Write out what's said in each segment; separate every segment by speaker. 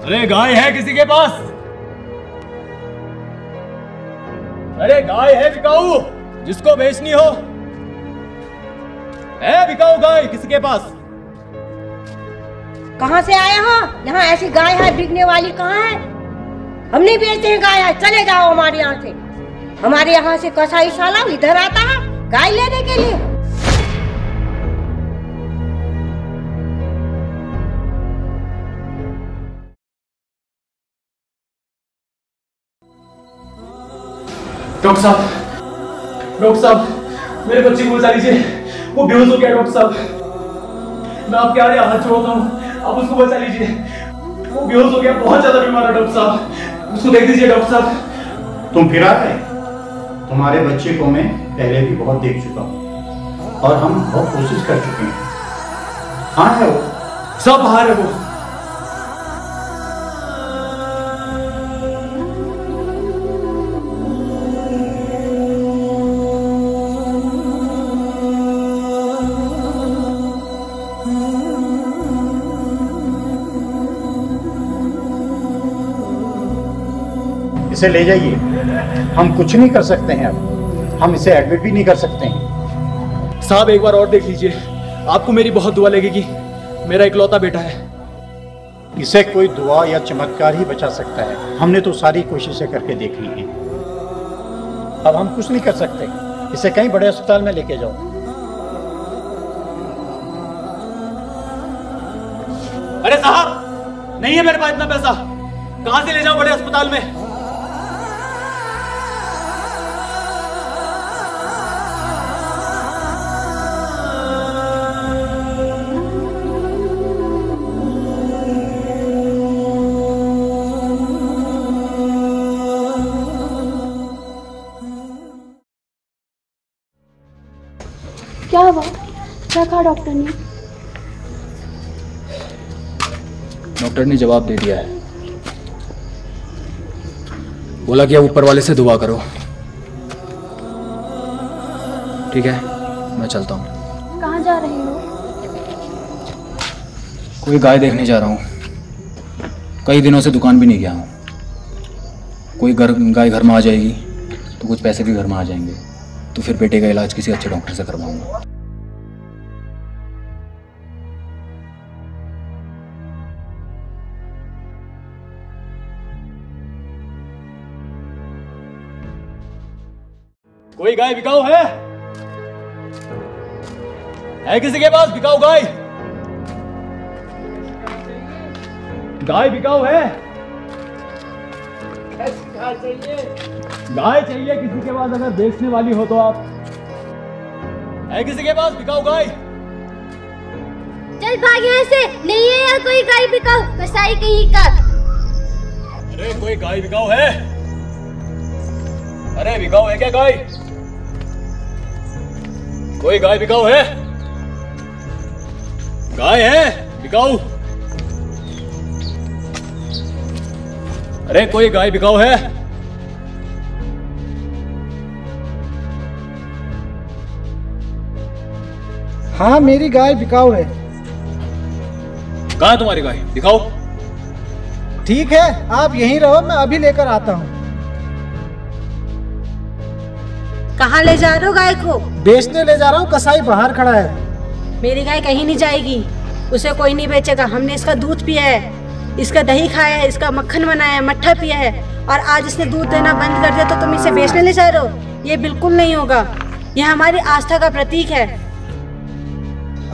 Speaker 1: अरे गाय है किसी के पास? अरे गाय है बिकाऊ, जिसको बेचनी हो? है बिकाऊ गाय किसी के पास?
Speaker 2: कहाँ से आए हो? यहाँ ऐसी गाय है बिकने वाली कहाँ है? हम नहीं बेचते हैं गाय है, चले जाओ हमारे यहाँ से। हमारे यहाँ से कसाई साला इधर आता है गाय लेने के लिए।
Speaker 1: डॉक्टर साहब, मेरे बच्चे को बचा लीजिए, वो बेहोश हो गया। डॉक्टर साहब, मैं आपके आगे हाथ जोड़ता हूँ, आप उसको बचा लीजिए। वो बेहोश हो गया, बहुत ज्यादा बीमार है। डॉक्टर साहब, उसको देख दीजिए। डॉक्टर साहब,
Speaker 3: तुम फिर आ गए? तुम्हारे बच्चे को मैं पहले भी बहुत देख चुका हूँ और हम बहुत कोशिश कर चुके हैं। कहाँ है वो?
Speaker 1: सब बाहर है वो।
Speaker 3: इसे ले जाइए, हम कुछ नहीं कर सकते हैं। अब हम इसे एडमिट भी नहीं कर सकते हैं।
Speaker 1: साहब एक बार और देख लीजिए, आपको मेरी बहुत दुआ लगेगी। मेरा इकलौता बेटा है।
Speaker 3: इसे कोई दुआ या चमत्कार ही बचा सकता है। हमने तो सारी कोशिशें करके देख ली हैं। अब हम कुछ नहीं कर सकते। इसे कहीं बड़े अस्पताल में लेके जाओ।
Speaker 1: अरे साहब, नहीं है मेरे पास इतना पैसा। कहां से ले जाऊं बड़े अस्पताल में?
Speaker 4: क्या हुआ? क्या कहा डॉक्टर ने?
Speaker 1: डॉक्टर ने जवाब दे दिया है। बोला कि अब ऊपर वाले से दुआ करो। ठीक है, मैं चलता हूँ।
Speaker 4: कहाँ जा रहे हो?
Speaker 1: कोई गाय देखने जा रहा हूँ। कई दिनों से दुकान भी नहीं गया हूँ। कोई गाय घर में आ जाएगी तो कुछ पैसे भी घर में आ जाएंगे, तो फिर बेटे का इलाज किसी अच्छे डॉक्टर से करवाऊंगा। कोई गाय बिकाऊ है? किसी के पास बिकाऊ गाय? गाय बिकाऊ है? गाय चाहिए किसी के पास? अगर बेचने वाली हो तो आप। है किसी के पास बिकाऊ गाय?
Speaker 5: चल भाग यहाँ से, नहीं है यहाँ कोई गाय बिकाऊ, कसाई कहीं का।
Speaker 1: अरे कोई गाय बिकाऊ है? अरे बिकाऊ है क्या गाय? कोई गाय बिकाऊ है? गाय है बिकाऊ? अरे कोई गाय बिकाऊ है?
Speaker 6: हाँ, मेरी गाय बिकाऊ है।
Speaker 1: कहाँ है तुम्हारी गाय? दिखाओ।
Speaker 6: ठीक है, आप यहीं रहो, मैं अभी लेकर आता हूँ।
Speaker 2: कहाँ ले जा रहे हो गाय को?
Speaker 6: बेचने ले जा रहा हूँ, कसाई बाहर खड़ा है।
Speaker 2: मेरी गाय कहीं नहीं जाएगी, उसे कोई नहीं बेचेगा। हमने इसका दूध पिया है, इसका दही खाया है, इसका मक्खन बनाया है, मट्ठा पिया है, और आज इसने दूध देना बंद कर दिया तो तुम इसे बेचने ले जा रहे हो? ये बिल्कुल नहीं होगा। यह हमारी आस्था का प्रतीक है।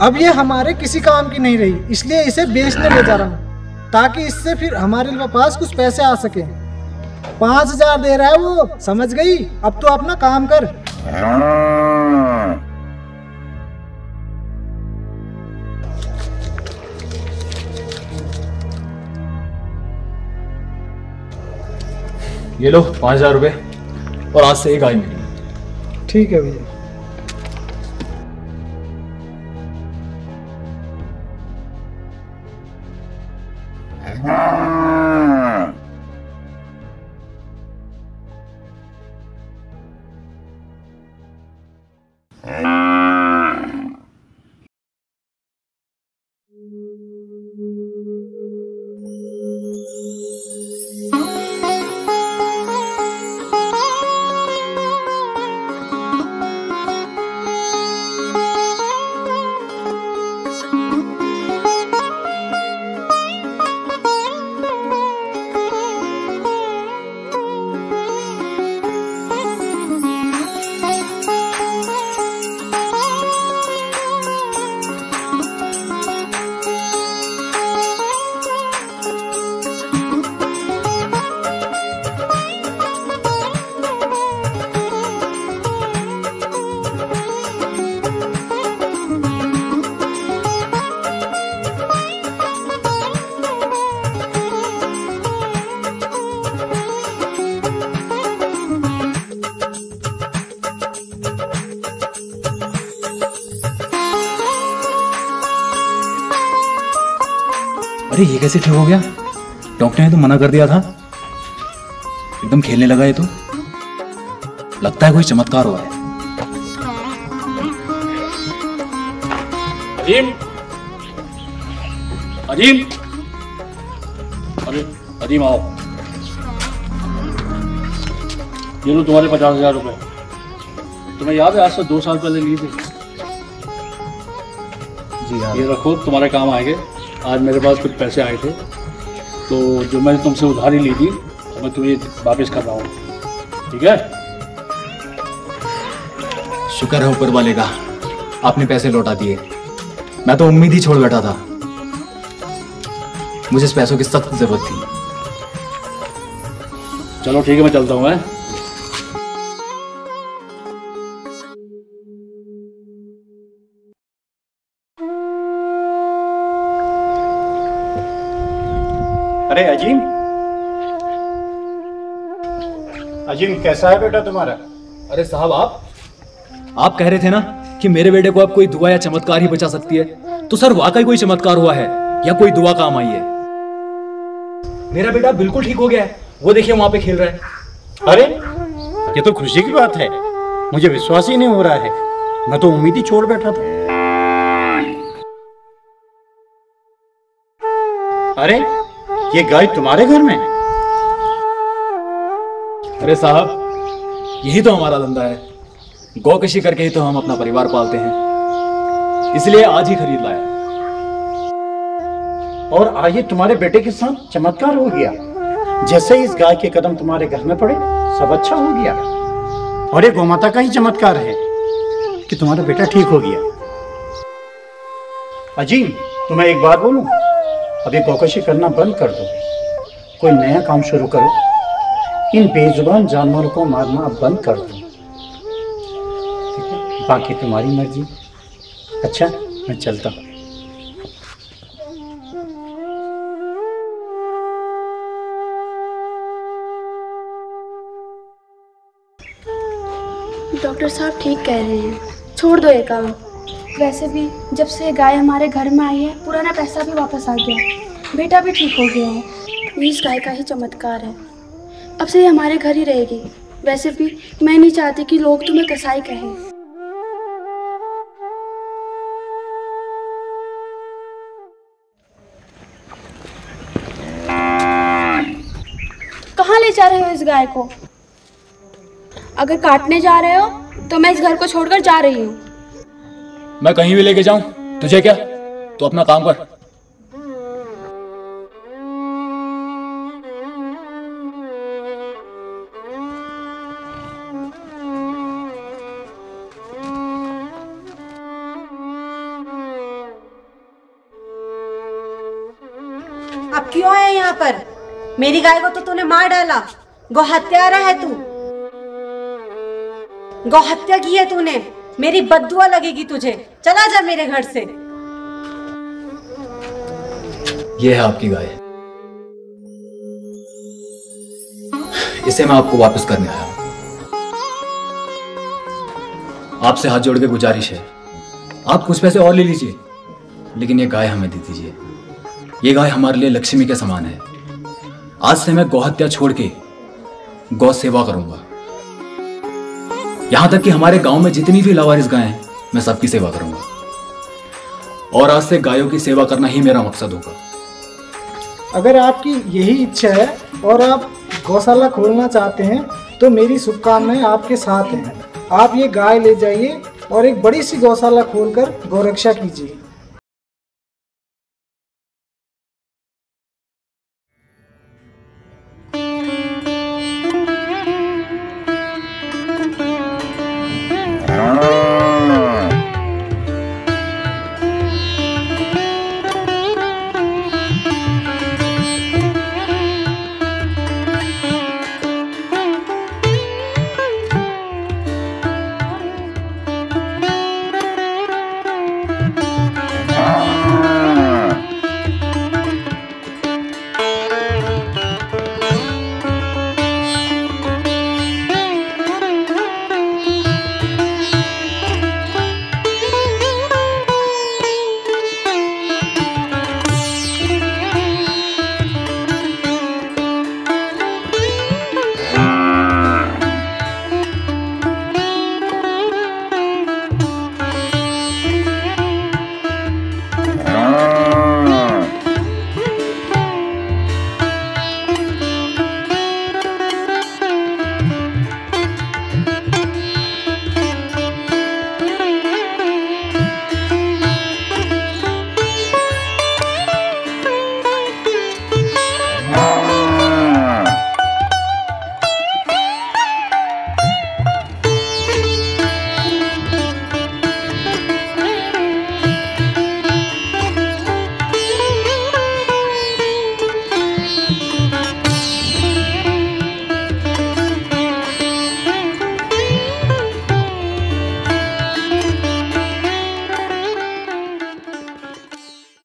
Speaker 6: अब ये हमारे किसी काम की नहीं रही, इसलिए इसे बेचने ले जा रहा हूँ, ताकि इससे फिर हमारे पास कुछ पैसे आ सके। 5,000 दे रहा है वो, समझ गई? अब तो अपना काम कर।
Speaker 1: ये लो 5,000 रुपए, और आज से एक गाय मिली।
Speaker 6: ठीक है भैया।
Speaker 7: अरे ये कैसे ठीक हो गया? डॉक्टर ने तो मना कर दिया था। एकदम खेलने लगा ये तो। लगता है कोई चमत्कार हुआ है।
Speaker 8: अजीम, अजीम, अरे अजीम आओ। ये लो तुम्हारे 50,000 रुपए। तुम्हें याद है आज से 2 साल पहले लिए थे?
Speaker 7: जी हाँ।
Speaker 8: ये रखो, तुम्हारे काम आएंगे। आज मेरे पास कुछ पैसे आए थे, तो जो मैंने तुमसे उधारी ली थी तो मैं तुम्हें वापस कर रहा हूँ, ठीक है?
Speaker 7: शुक्र है ऊपर वाले का, आपने पैसे लौटा दिए। मैं तो उम्मीद ही छोड़ बैठा था। मुझे इस पैसों की सख्त जरूरत थी।
Speaker 8: चलो ठीक है, मैं चलता हूँ।
Speaker 3: अरे अजीम, अजीम कैसा है बेटा तुम्हारा?
Speaker 7: अरे साहब, आप कह रहे थे ना कि मेरे बेटे को अब कोई दुआ या चमत्कार ही बचा सकती है। तो सर वाकई कोई चमत्कार हुआ है या कोई दुआ काम आई है? मेरा बेटा बिल्कुल ठीक हो गया है। वो देखिए वहां पे खेल रहा है।
Speaker 3: अरे ये तो खुशी की बात है। मुझे विश्वास ही नहीं हो रहा है। मैं तो उम्मीद ही छोड़ बैठा था। अरे ये गाय तुम्हारे घर में?
Speaker 7: अरे साहब, यही तो हमारा धंधा है। गौ कृषि करके ही तो हम अपना परिवार पालते हैं, इसलिए आज ही खरीद लाया।
Speaker 3: और आज तुम्हारे बेटे के साथ चमत्कार हो गया। जैसे इस गाय के कदम तुम्हारे घर में पड़े, सब अच्छा हो गया। और ये गौमाता का ही चमत्कार है कि तुम्हारा बेटा ठीक हो गया। अजीम, तुम्हें एक बात बोलूं, अभी गौकशी करना बंद कर दो। कोई नया काम शुरू करो। इन बेजुबान जानवरों को मारना बंद कर दो, ठीक है? बाकी तुम्हारी मर्जी। अच्छा, मैं चलता हूँ।
Speaker 4: डॉक्टर साहब ठीक कह रहे हैं, छोड़ दो ये काम। वैसे भी जब से गाय हमारे घर में आई है, पुराना पैसा भी वापस आ गया, बेटा भी ठीक हो गया है। ये इस गाय का ही चमत्कार है। अब से ये हमारे घर ही रहेगी। वैसे भी मैं नहीं चाहती कि लोग तुम्हें कसाई कहें। कहाँ ले जा रहे हो इस गाय को? अगर काटने जा रहे हो तो मैं इस घर को छोड़कर जा रही हूँ।
Speaker 7: मैं कहीं भी लेके जाऊं, तुझे क्या? तो अपना काम कर।
Speaker 2: अब क्यों है यहाँ पर? मेरी गाय को तो तूने मार डाला। गौ हत्यारा है तू। गौ हत्या की है तूने। मेरी बद्दुआ लगेगी तुझे। चला जा मेरे घर से।
Speaker 7: ये है आपकी गाय। इसे मैं आपको वापस करने आया हूं। आपसे हाथ जोड़ के गुजारिश है, आप कुछ पैसे और ले लीजिए, लेकिन ये गाय हमें दे दीजिए। ये गाय हमारे लिए लक्ष्मी के समान है। आज से मैं गौ हत्या छोड़ के गौ सेवा करूंगा। यहां तक कि हमारे गांव में जितनी भी लावारिस गायें हैं, मैं सबकी सेवा करूंगा। और आज से गायों की सेवा करना ही मेरा मकसद होगा।
Speaker 6: अगर आपकी यही इच्छा है और आप गौशाला खोलना चाहते हैं तो मेरी शुभकामनाएं आपके साथ हैं। आप ये गाय ले जाइए और एक बड़ी सी गौशाला खोलकर गौरक्षा कीजिए।